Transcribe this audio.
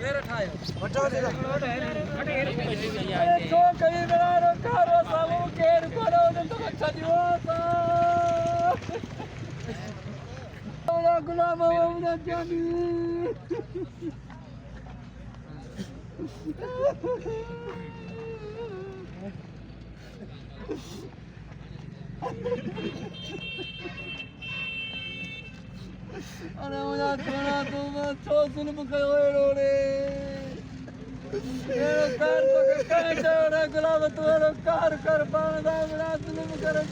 केर ठायो वठो दे तो कई बेरा कारो सामू केर करो तो ڇڏيو ता गुलाम ना जानी अरे मुझे छोड़ा तो मैं तो जुल्म कयो रे मेरा कार तो कहीं छोड़ा गुलाम तू मेरा कार कर पाना मेरा जुल्म करे